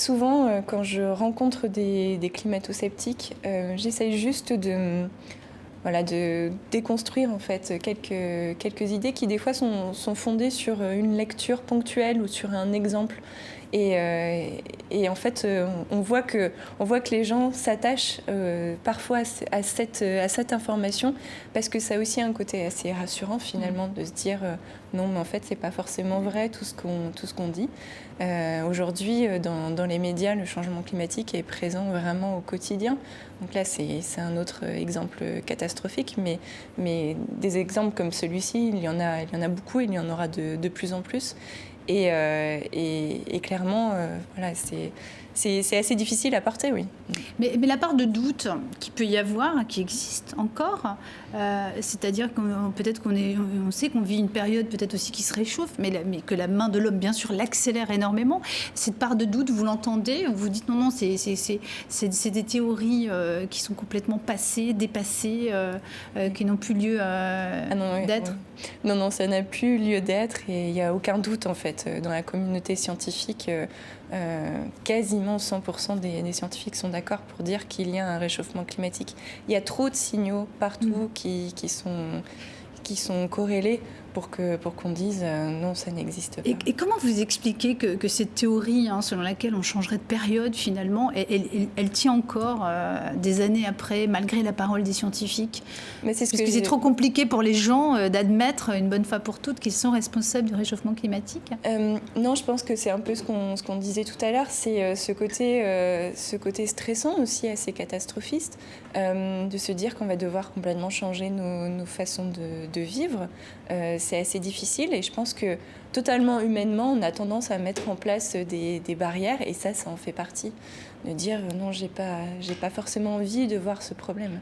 souvent, quand je rencontre des climato-sceptiques, j'essaye juste de déconstruire en fait quelques idées qui des fois sont fondées sur une lecture ponctuelle ou sur un exemple. Et en fait, on voit que les gens s'attachent parfois à cette information parce que ça a aussi un côté assez rassurant finalement de se dire non, mais en fait, c'est pas forcément vrai tout ce qu'on dit. Aujourd'hui, dans les médias, le changement climatique est présent vraiment au quotidien. Donc là, c'est un autre exemple catastrophique, mais des exemples comme celui-ci, il y en a beaucoup, il y en aura de plus en plus. Et clairement, voilà, c'est assez difficile à porter, oui. Mais la part de doute qu'il peut y avoir, qui existe encore, c'est-à-dire peut-être on sait qu'on vit une période peut-être aussi qui se réchauffe, mais que la main de l'homme, bien sûr, l'accélère énormément. Cette part de doute, vous l'entendez? Vous dites non, c'est des théories qui sont complètement passées, dépassées, qui n'ont plus lieu d'être. Oui. Non, ça n'a plus lieu d'être et il n'y a aucun doute, en fait. Dans la communauté scientifique, quasiment 100% des scientifiques sont d'accord pour dire qu'il y a un réchauffement climatique. Il y a trop de signaux partout qui sont corrélés pour qu'on dise non, ça n'existe pas. Et comment vous expliquez que cette théorie, selon laquelle on changerait de période, finalement, elle tient encore des années après, malgré la parole des scientifiques? Parce que c'est trop compliqué pour les gens d'admettre une bonne fois pour toutes qu'ils sont responsables du réchauffement climatique? Non, je pense que c'est un peu ce qu'on disait tout à l'heure, c'est ce côté stressant aussi assez catastrophiste, de se dire qu'on va devoir complètement changer nos façons de vivre. C'est assez difficile et je pense que totalement humainement, on a tendance à mettre en place des barrières et ça en fait partie. De dire non, j'ai pas forcément envie de voir ce problème.